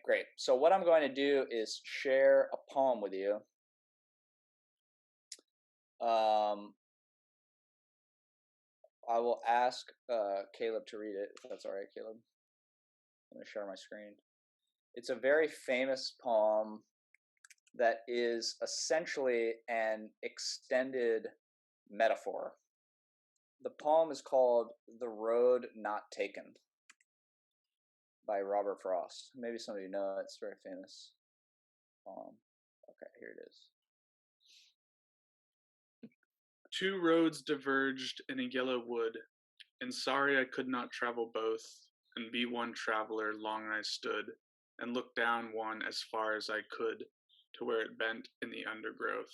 great. So what I'm going to do is share a poem with you. Um, I will ask Caleb to read it, if that's all right, Caleb. I'm going to share my screen. It's a very famous poem that is essentially an extended metaphor. The poem is called The Road Not Taken by Robert Frost. Maybe some of you know it. It's a very famous poem. Okay, here it is. Two roads diverged in a yellow wood, and sorry I could not travel both, and be one traveler long I stood, and looked down one as far as I could, to where it bent in the undergrowth.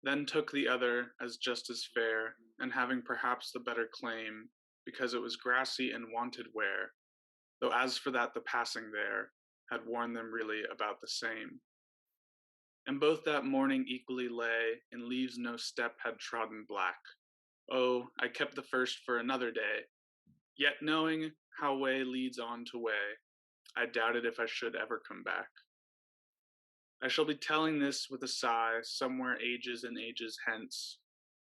Then took the other as just as fair, and having perhaps the better claim, because it was grassy and wanted wear, though as for that the passing there had worn them really about the same. And both that morning equally lay, in leaves no step had trodden black. Oh, I kept the first for another day, yet knowing how way leads on to way, I doubted if I should ever come back. I shall be telling this with a sigh, somewhere ages and ages hence.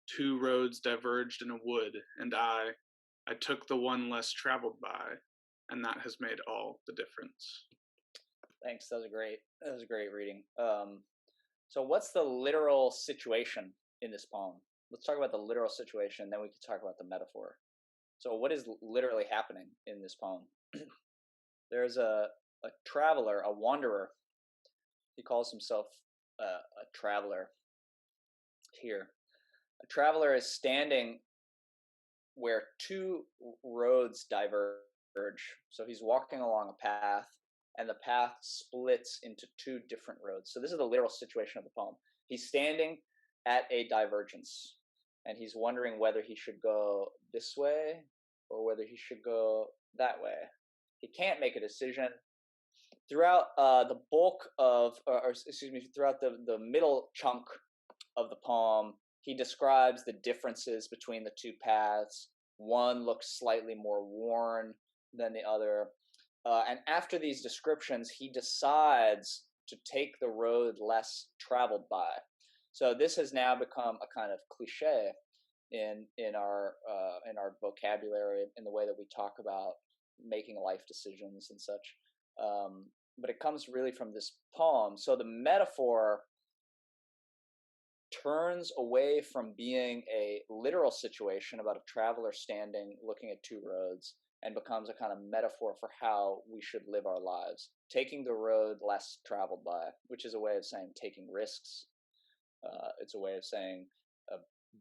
Two roads diverged in a wood, and I took the one less traveled by, and that has made all the difference. Thanks. That was great. That was a great reading. So what's the literal situation in this poem? Let's talk about the literal situation, then we can talk about the metaphor. So what is literally happening in this poem? There's a traveler, a wanderer. He calls himself a traveler here. A traveler is standing where two roads diverge. So he's walking along a path, and the path splits into two different roads. So this is the literal situation of the poem. He's standing at a divergence, and he's wondering whether he should go this way or whether he should go that way. He can't make a decision. Throughout the bulk of, or excuse me, throughout the middle chunk of the poem, he describes the differences between the two paths. One looks slightly more worn than the other. And after these descriptions, he decides to take the road less traveled by. So this has now become a kind of cliche in our vocabulary, in the way that we talk about making life decisions and such. But it comes really from this poem. So the metaphor turns away from being a literal situation about a traveler standing looking at two roads and becomes a kind of metaphor for how we should live our lives, taking the road less traveled by, which is a way of saying taking risks. It's a way of saying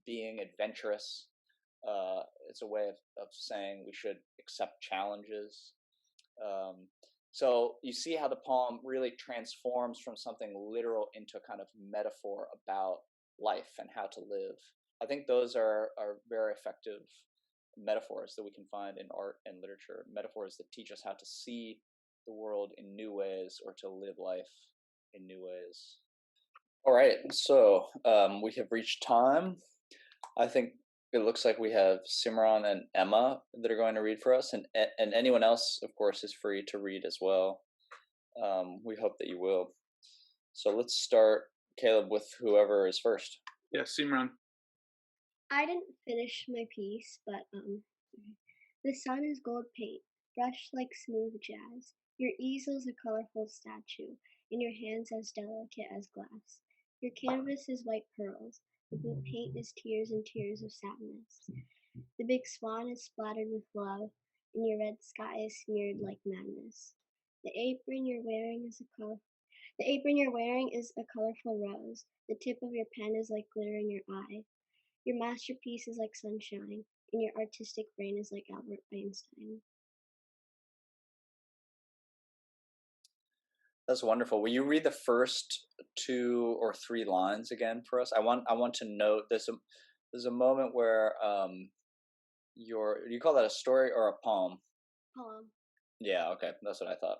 being adventurous. It's a way of saying we should accept challenges. So you see how the poem really transforms from something literal into a kind of metaphor about life and how to live. I think those are very effective metaphors that we can find in art and literature. Metaphors that teach us how to see the world in new ways or to live life in new ways. All right, so we have reached time. I think it looks like we have Simran and Emma that are going to read for us, and anyone else, of course, is free to read as well. We hope that you will. So let's start, Caleb, with whoever is first. Yeah, Simran. I didn't finish my piece, but the sun is gold paint, brushed like smooth jazz. Your easel's a colorful statue, in your hands as delicate as glass. Your canvas is white pearls, the blue paint is tears and tears of sadness. The big swan is splattered with love, and your red sky is smeared like madness. The apron you're wearing is a colorful rose. The tip of your pen is like glitter in your eye. Your masterpiece is like sunshine, and your artistic brain is like Albert Einstein. That's wonderful. Will you read the first 2 or 3 lines again for us? I want to note there's a moment where you call that a story or a poem? Poem. Yeah, okay, that's what I thought.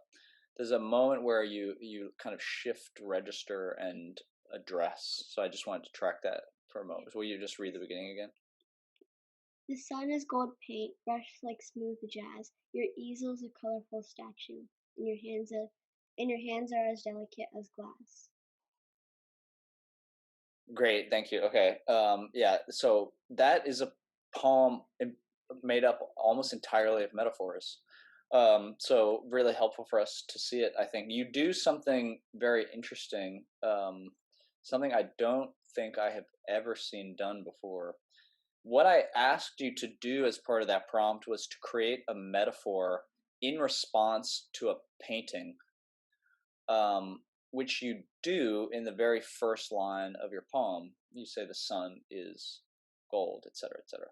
There's a moment where you kind of shift register and address. So I just wanted to track that for a moment. Will you just read the beginning again? The sun is gold paint, brushed like smooth jazz. Your easel's a colorful statue, in your hands and your hands are as delicate as glass. Great, thank you. Okay, yeah. So that is a poem made up almost entirely of metaphors. So really helpful for us to see it. I think you do something very interesting. Something I don't think I have ever seen done before. What I asked you to do as part of that prompt was to create a metaphor in response to a painting, um, which you do in the very first line of your poem. You say the sun is gold, etc., etc.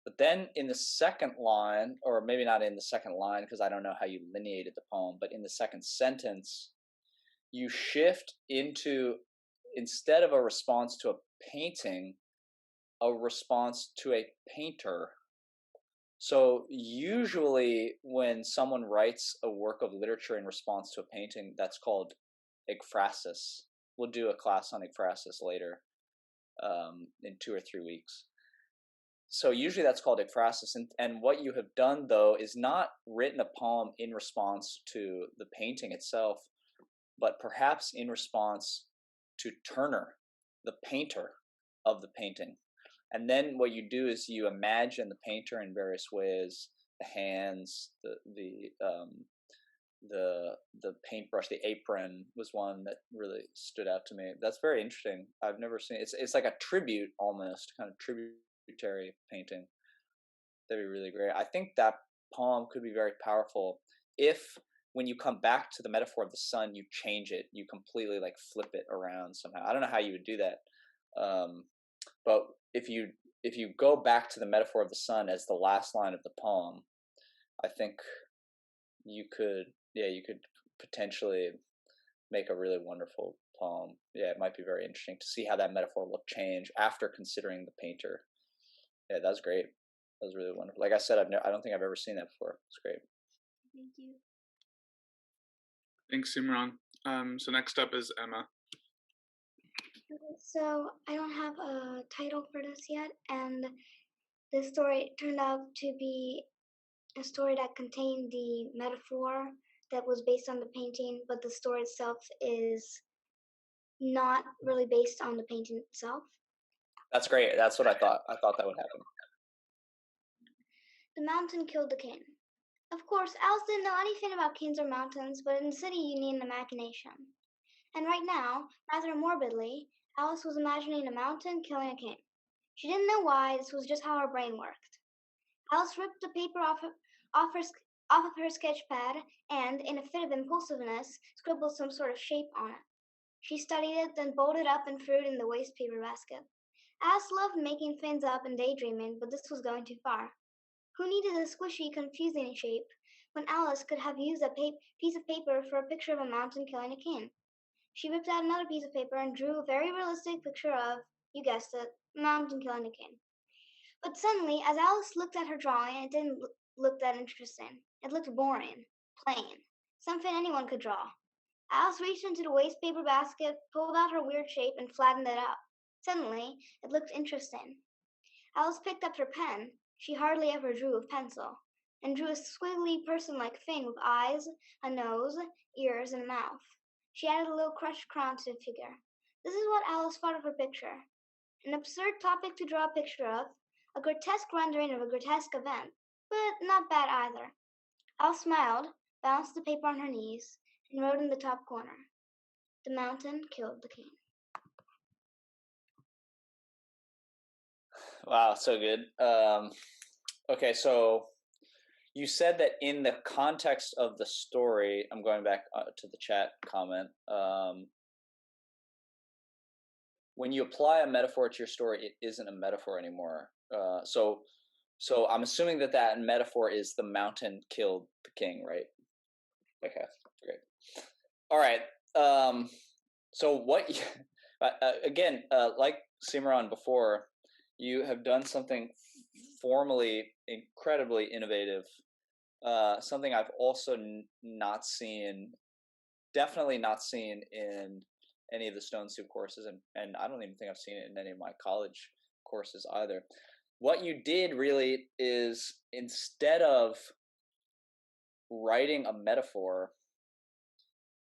But then in the second line, or maybe not in the second line because I don't know how you lineated the poem, but in the second sentence, you shift into, instead of a response to a painting, a response to a painter. So usually when someone writes a work of literature in response to a painting, that's called ekphrasis. We'll do a class on ekphrasis later, in 2 or 3 weeks. So usually that's called ekphrasis. And what you have done, though, is not written a poem in response to the painting itself, but perhaps in response to Turner, the painter of the painting. And then what you do is you imagine the painter in various ways: the hands, the paintbrush, the apron was one that really stood out to me. That's very interesting. I've never seen it's like a tribute, almost kind of tributary painting. That'd be really great. I think that poem could be very powerful if, when you come back to the metaphor of the sun, you change it, you completely like flip it around somehow. I don't know how you would do that, but if you go back to the metaphor of the sun as the last line of the poem, I think you could, yeah, you could potentially make a really wonderful poem. Yeah, it might be very interesting to see how that metaphor will change after considering the painter. Yeah, that was great. That was really wonderful. Like I said, I don't think I've ever seen that before. It's great. Thank you. Thanks, Simran. So next up is Emma. So I don't have a title for this yet, and this story turned out to be a story that contained the metaphor that was based on the painting, but the story itself is not really based on the painting itself. That's great. That's what I thought. I thought that would happen. The mountain killed the king. Of course, Alice didn't know anything about kings or mountains, but in the city you need an imagination. And right now, rather morbidly, Alice was imagining a mountain killing a king. She didn't know why, this was just how her brain worked. Alice ripped the paper off of her sketch pad and, in a fit of impulsiveness, scribbled some sort of shape on it. She studied it, then bolted up and threw it in the waste paper basket. Alice loved making things up and daydreaming, but this was going too far. Who needed a squishy, confusing shape when Alice could have used a piece of paper for a picture of a mountain killing a king? She ripped out another piece of paper and drew a very realistic picture of, you guessed it, a mountain killing a king. But suddenly, as Alice looked at her drawing, it didn't look that interesting. It looked boring, plain, something anyone could draw. Alice reached into the waste paper basket, pulled out her weird shape, and flattened it out. Suddenly, it looked interesting. Alice picked up her pen. She hardly ever drew with pencil, and drew a squiggly person-like thing with eyes, a nose, ears, and a mouth. She added a little crushed crown to the figure. This is what Alice thought of her picture. An absurd topic to draw a picture of, a grotesque rendering of a grotesque event, but not bad either. Alice smiled, balanced the paper on her knees, and wrote in the top corner, "The mountain killed the king." Wow, so good. Okay, so you said that in the context of the story, I'm going back to the chat comment. When you apply a metaphor to your story, it isn't a metaphor anymore. So I'm assuming that metaphor is the mountain killed the king, right? Okay, great. All right. So what? Again, like Simran before, you have done something formally incredibly innovative. Something I've also not seen, definitely not seen in any of the Stone Soup courses, and I don't even think I've seen it in any of my college courses either. What you did really is, instead of writing a metaphor,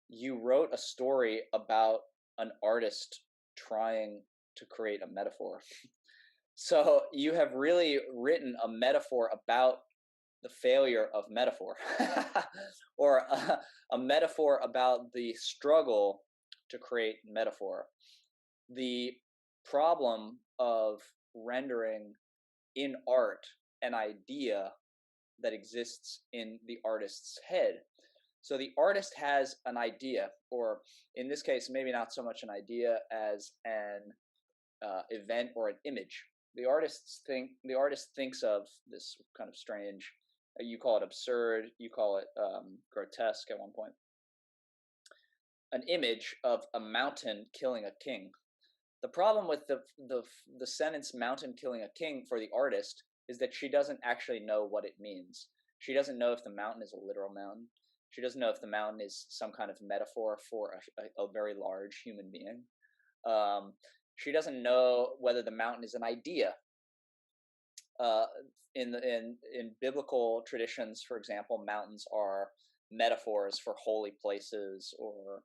you wrote a story about an artist trying to create a metaphor. So you have really written a metaphor about the failure of metaphor, or a metaphor about the struggle to create metaphor. The problem of rendering in art an idea that exists in the artist's head. So the artist has an idea, or in this case, maybe not so much an idea as an event or an image. The artist thinks of this kind of strange. You call it absurd. You call it grotesque at one point. An image of a mountain killing a king. The problem with the sentence "mountain killing a king" for the artist is that she doesn't actually know what it means. She doesn't know if the mountain is a literal mountain. She doesn't know if the mountain is some kind of metaphor for a very large human being. She doesn't know whether the mountain is an idea. In biblical traditions, for example, mountains are metaphors for holy places, or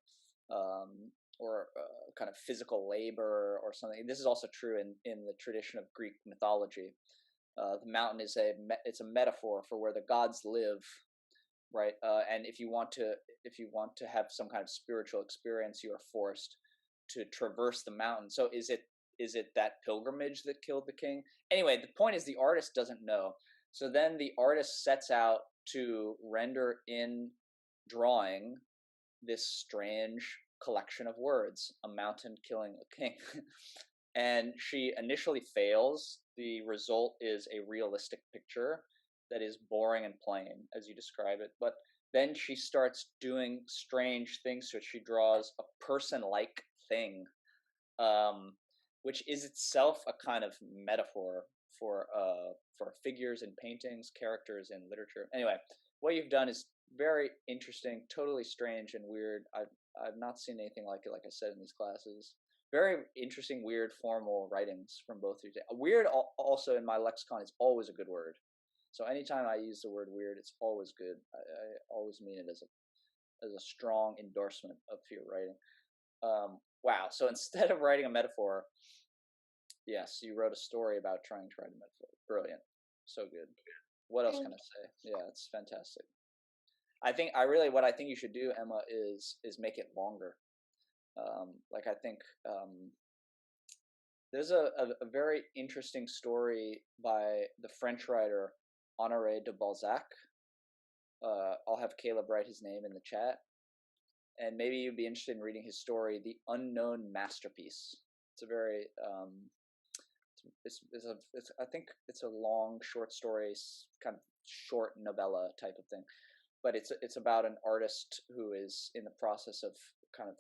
kind of physical labor or something. This is also true in the tradition of Greek mythology. The mountain is it's a metaphor for where the gods live, right? And if you want to have some kind of spiritual experience, you are forced to traverse the mountain. So is it that pilgrimage that killed the king? Anyway, the point is the artist doesn't know. So then the artist sets out to render in drawing this strange collection of words, a mountain killing a king. And she initially fails. The result is a realistic picture that is boring and plain, as you describe it. But then she starts doing strange things. So she draws a person-like thing, which is itself a kind of metaphor for figures in paintings, characters in literature. Anyway, what you've done is very interesting, totally strange and weird. I've not seen anything like it, like I said, in these classes. Very interesting, weird, formal writings from both of you. Weird also in my lexicon is always a good word. So anytime I use the word weird, it's always good. I always mean it as a strong endorsement of your writing. Wow. So instead of writing a metaphor, yes, you wrote a story about trying to write a metaphor. Brilliant. So good. What else can I say? Yeah, it's fantastic. What I think you should do, Emma, is make it longer. I think there's a very interesting story by the French writer Honoré de Balzac. I'll have Caleb write his name in the chat, and maybe you'd be interested in reading his story, The Unknown Masterpiece. It's a very I think it's a long short story, kind of short novella type of thing, but it's about an artist who is in the process of kind of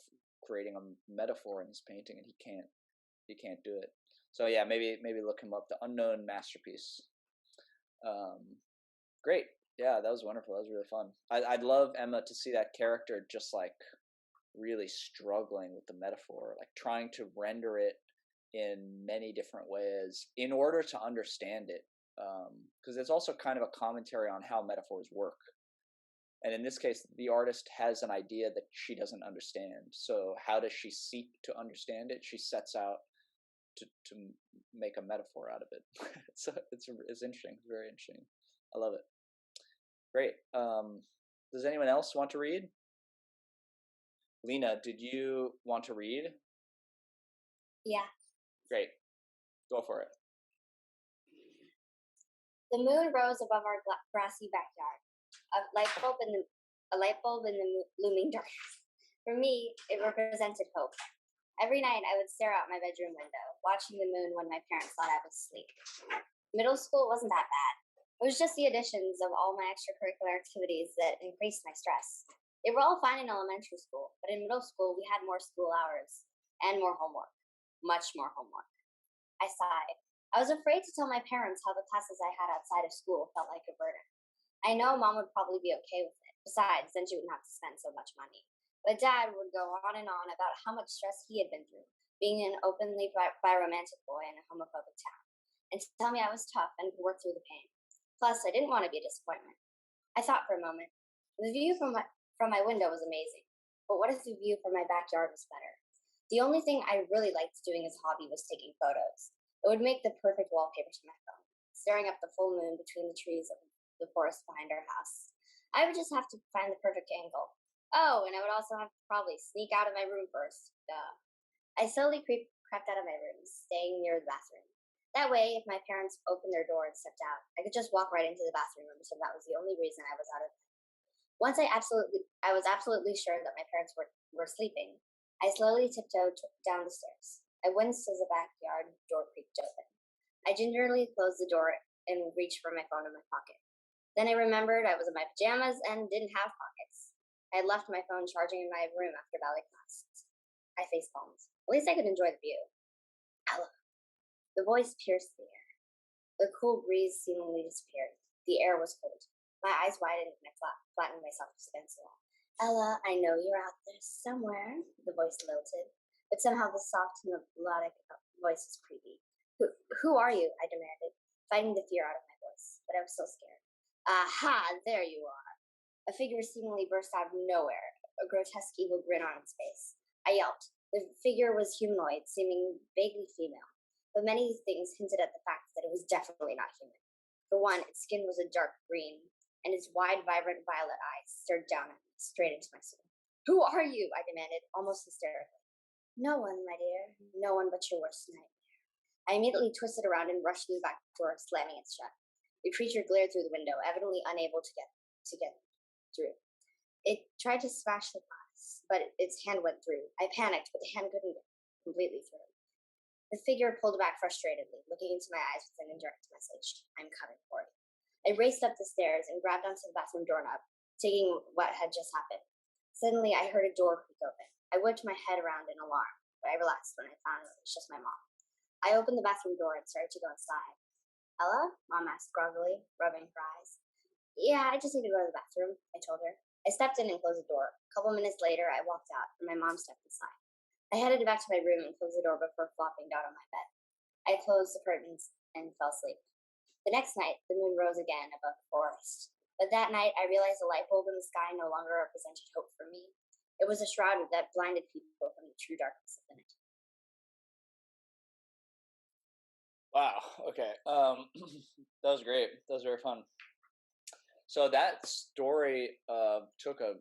creating a metaphor in his painting, and he can't do it. So yeah, maybe look him up, The Unknown Masterpiece. Great. Yeah, that was wonderful. That was really fun. I'd love, Emma, to see that character just like really struggling with the metaphor, like trying to render it in many different ways in order to understand it. Because it's also kind of a commentary on how metaphors work. And in this case, the artist has an idea that she doesn't understand. So how does she seek to understand it? She sets out to make a metaphor out of it. So it's interesting. It's very interesting. I love it. Great. Does anyone else want to read? Lena, did you want to read? Yeah. Great. Go for it. The moon rose above our grassy backyard, a light bulb in the looming darkness. For me, it represented hope. Every night, I would stare out my bedroom window, watching the moon when my parents thought I was asleep. Middle school wasn't that bad. It was just the additions of all my extracurricular activities that increased my stress. They were all fine in elementary school, but in middle school, we had more school hours and more homework. Much more homework. I sighed. I was afraid to tell my parents how the classes I had outside of school felt like a burden. I know Mom would probably be okay with it. Besides, then she wouldn't have to spend so much money. But Dad would go on and on about how much stress he had been through, being an openly bi-romantic boy in a homophobic town, and to tell me I was tough and could work through the pain. Plus, I didn't want to be a disappointment. I thought for a moment. The view from my window was amazing. but what if the view from my backyard was better? The only thing I really liked doing as a hobby was taking photos. It would make the perfect wallpaper to my phone, staring up the full moon between the trees of the forest behind our house. I would just have to find the perfect angle. Oh, and I would also have to probably sneak out of my room first. Duh. I slowly crept out of my room, staying near the bathroom. That way, if my parents opened their door and stepped out, I could just walk right into the bathroom room, so that was the only reason I was out of bed. Once I was absolutely sure that my parents were sleeping, I slowly tiptoed down the stairs. I winced as the backyard door creaked open. I gingerly closed the door and reached for my phone in my pocket. Then I remembered I was in my pajamas and didn't have pockets. I had left my phone charging in my room after ballet class. I facepalmed. At least I could enjoy the view. Ella. The voice pierced the air. The cool breeze seemingly disappeared. The air was cold. My eyes widened and I flattened myself to stand still. Ella, I know you're out there somewhere, the voice lilted, but somehow the soft melodic voice was creepy. Who are you? I demanded, fighting the fear out of my voice, but I was still scared. Aha, there you are. A figure seemingly burst out of nowhere, a grotesque evil grin on its face. I yelped. The figure was humanoid, seeming vaguely female, but many things hinted at the fact that it was definitely not human. For one, its skin was a dark green, and its wide, vibrant violet eyes stared down at me, straight into my soul. Who are you? I demanded, almost hysterically. No one, my dear. No one but your worst nightmare. I immediately twisted around and rushed through the back door, slamming it shut. The creature glared through the window, evidently unable to get through. It tried to smash the glass, but its hand went through. I panicked, but the hand couldn't get completely through. The figure pulled back frustratedly, looking into my eyes with an indirect message. I'm coming for you. I raced up the stairs and grabbed onto the bathroom doorknob, taking what had just happened. Suddenly, I heard a door creak open. I whipped my head around in alarm, but I relaxed when I found it was just my mom. I opened the bathroom door and started to go inside. Ella? Mom asked groggily, rubbing her eyes. Yeah, I just need to go to the bathroom, I told her. I stepped in and closed the door. A couple minutes later, I walked out, and my mom stepped inside. I headed back to my room and closed the door before flopping down on my bed. I closed the curtains and fell asleep. The next night, the moon rose again above the forest. But that night, I realized the light bulb in the sky no longer represented hope for me. It was a shroud that blinded people from the true darkness of the night. Wow. Okay. That was great. That was very fun. So that story took a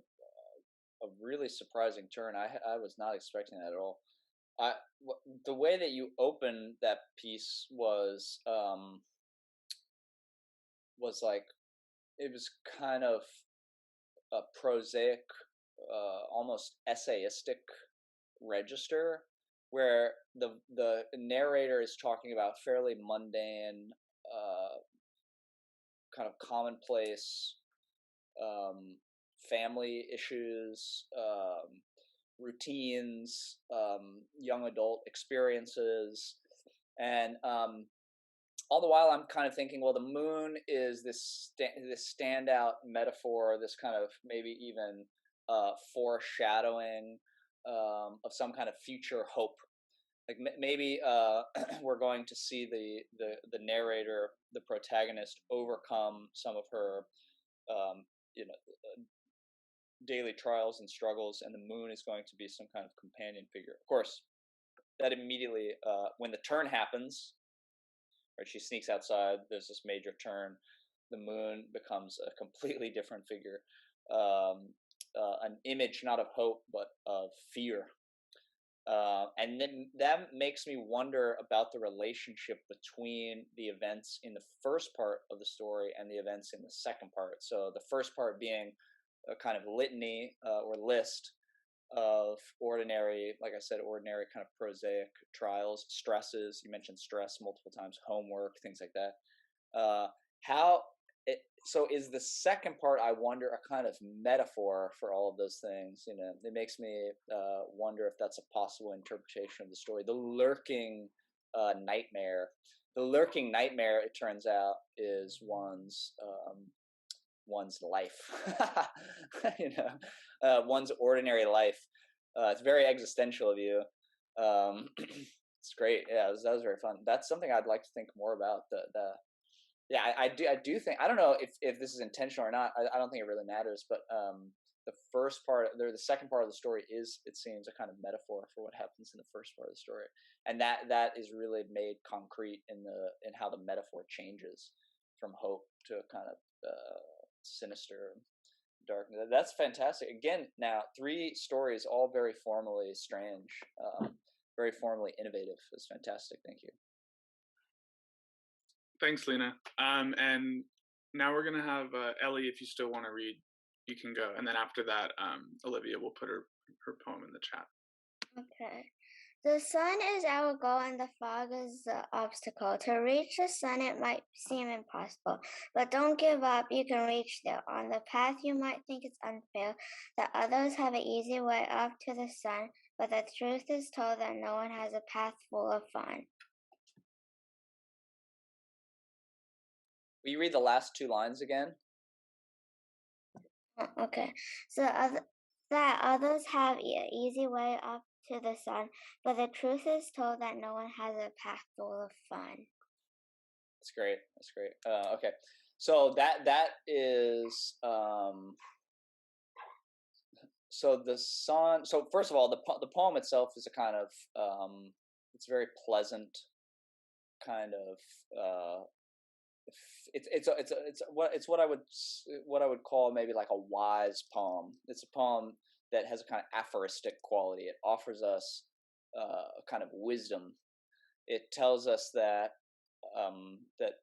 really surprising turn. I was not expecting that at all. The way that you opened that piece was like, it was kind of a prosaic, almost essayistic register, where the narrator is talking about fairly mundane, kind of commonplace family issues, routines, young adult experiences, and all the while I'm kind of thinking, well, the moon is this standout metaphor, this kind of maybe even foreshadowing of some kind of future hope. Like maybe we're going to see the narrator, the protagonist, overcome some of her daily trials and struggles, and the moon is going to be some kind of companion figure. Of course, that immediately, when the turn happens, right, she sneaks outside, there's this major turn, the moon becomes a completely different figure, an image not of hope but of fear. And then that makes me wonder about the relationship between the events in the first part of the story and the events in the second part. So the first part being a kind of litany or list of ordinary, like I said, ordinary kind of prosaic trials, stresses. You mentioned stress multiple times, homework, things like that. So is the second part, I wonder, a kind of metaphor for all of those things? You know, it makes me wonder if that's a possible interpretation of the story. The lurking nightmare. The lurking nightmare, it turns out, is one's life. One's ordinary life. It's very existential of you. It's great. Yeah, that was very fun. That's something I'd like to think more about. Yeah, I do think, I don't know if this is intentional or not. I don't think it really matters, but the first part, the second part of the story is, it seems, a kind of metaphor for what happens in the first part of the story, and that is really made concrete in how the metaphor changes from hope to a kind of sinister darkness. That's fantastic. Again, now 3 stories, all very formally strange, very formally innovative. It's fantastic. Thank you. Thanks, Lena. And now we're gonna have Ellie. If you still want to read, you can go. And then after that, Olivia will put her poem in the chat. Okay. The sun is our goal and the fog is the obstacle. To reach the sun, it might seem impossible, but don't give up. You can reach there. On the path, you might think it's unfair that others have an easy way up to the sun, but the truth is told that no one has a path full of fun. Will you read the last 2 lines again? Okay. So that others have an easy way up to the sun, but the truth is told that no one has a path full of fun. That's great. That's great. Okay, so that is so the sun. So first of all, the poem itself is a kind of it's very pleasant, kind of it's what I would call maybe like a wise poem. It's a poem that has a kind of aphoristic quality. It offers us a kind of wisdom. It tells us that that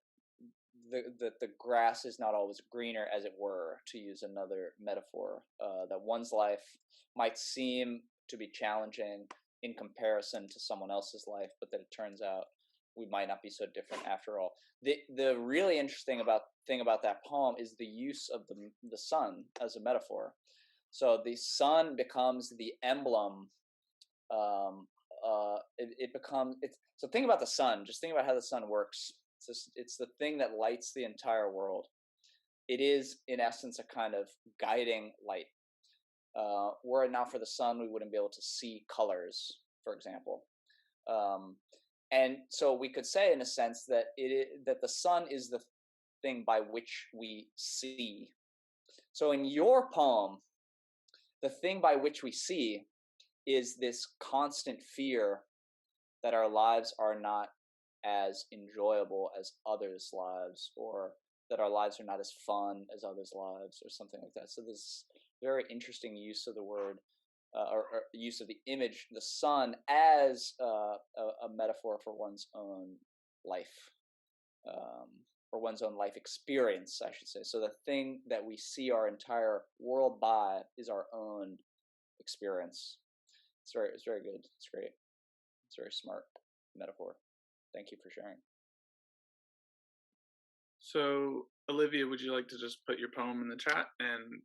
the grass is not always greener, as it were, to use another metaphor. That one's life might seem to be challenging in comparison to someone else's life, but that it turns out we might not be so different after all. The really interesting thing about that poem is the use of the sun as a metaphor. So the sun becomes the emblem. So think about the sun. Just think about how the sun works. It's the thing that lights the entire world. It is, in essence, a kind of guiding light. Were it not for the sun, we wouldn't be able to see colors, for example. And so we could say, in a sense, that that the sun is the thing by which we see. So in your poem, the thing by which we see is this constant fear that our lives are not as enjoyable as others' lives, or that our lives are not as fun as others' lives, or something like that. So this very interesting use of the word, or use of the image, the sun, as a metaphor for one's own life, or one's own life experience, I should say. So the thing that we see our entire world by is our own experience. It's very good. It's great. It's a very smart metaphor. Thank you for sharing. So, Olivia, would you like to just put your poem in the chat? And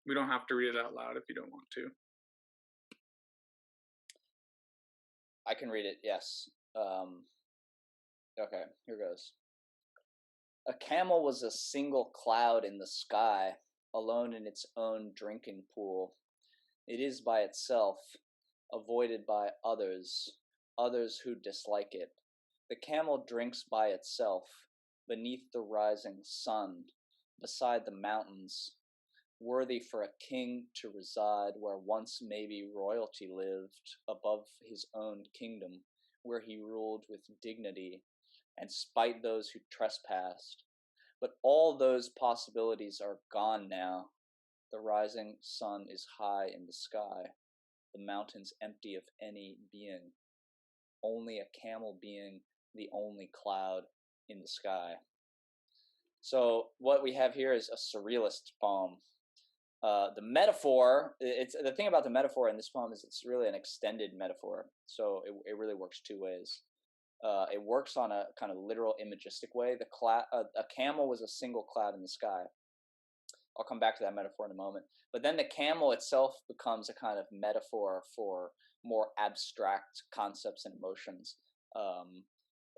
we don't have to read it out loud if you don't want to. I can read it, yes. Okay, here goes. A camel was a single cloud in the sky, alone in its own drinking pool. It is by itself, avoided by others who dislike it. The camel drinks by itself, beneath the rising sun, beside the mountains, worthy for a king to reside, where once maybe royalty lived, above his own kingdom, where he ruled with dignity, and spite those who trespassed. But all those possibilities are gone now. The rising sun is high in the sky, the mountains empty of any being, only a camel being the only cloud in the sky. So what we have here is a surrealist poem. The metaphor, it's the thing about the metaphor in this poem is it's really an extended metaphor. So it really works 2 ways. It works on a kind of literal imagistic way. A camel was a single cloud in the sky. I'll come back to that metaphor in a moment. But then the camel itself becomes a kind of metaphor for more abstract concepts and emotions,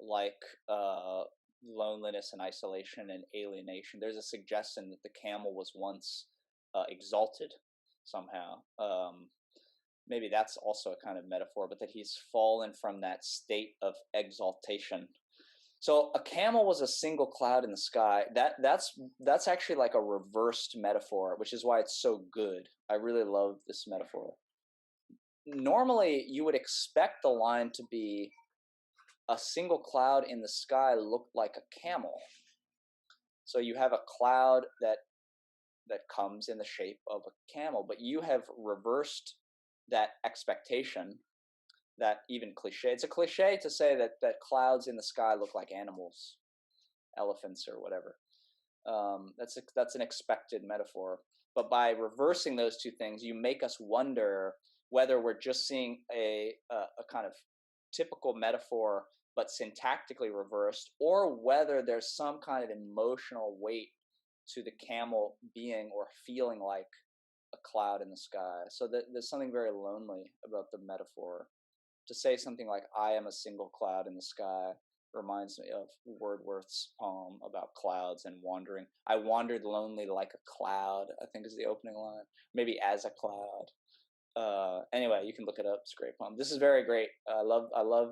like loneliness and isolation and alienation. There's a suggestion that the camel was once exalted somehow. Maybe that's also a kind of metaphor, but that he's fallen from that state of exaltation So a camel was a single cloud in the sky. That's actually like a reversed metaphor, which is why it's so good. I really love this metaphor. Normally, you would expect the line to be a single cloud in the sky looked like a camel. So you have a cloud that comes in the shape of a camel, but you have reversed that expectation. That even cliche. It's a cliche to say that clouds in the sky look like animals, elephants or whatever. That's an expected metaphor. But by reversing those two things, you make us wonder whether we're just seeing a kind of typical metaphor but syntactically reversed, or whether there's some kind of emotional weight to the camel being or feeling like a cloud in the sky. So there's something very lonely about the metaphor. To say something like "I am a single cloud in the sky" reminds me of Wordsworth's poem about clouds and wandering. I wandered lonely like a cloud, I think is the opening line. Maybe as a cloud. Anyway, you can look it up. It's a great poem. This is very great. I love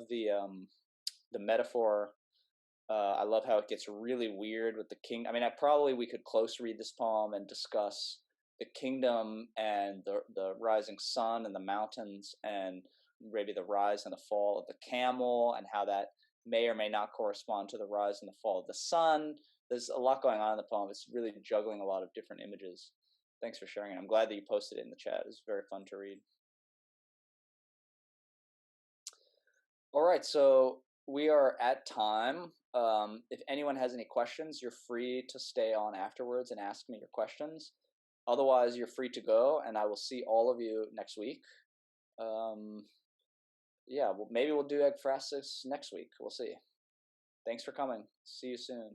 the metaphor. I love how it gets really weird with the king. I mean, we could close read this poem and discuss the kingdom and the rising sun and the mountains and maybe the rise and the fall of the camel and how that may or may not correspond to the rise and the fall of the sun. There's a lot going on in the poem. It's really juggling a lot of different images. Thanks for sharing it. I'm glad that you posted it in the chat. It was very fun to read. All right, so we are at time. If anyone has any questions, you're free to stay on afterwards and ask me your questions. Otherwise, you're free to go, and I will see all of you next week. Yeah, well, maybe we'll do Ekphrasis next week. We'll see. Thanks for coming. See you soon.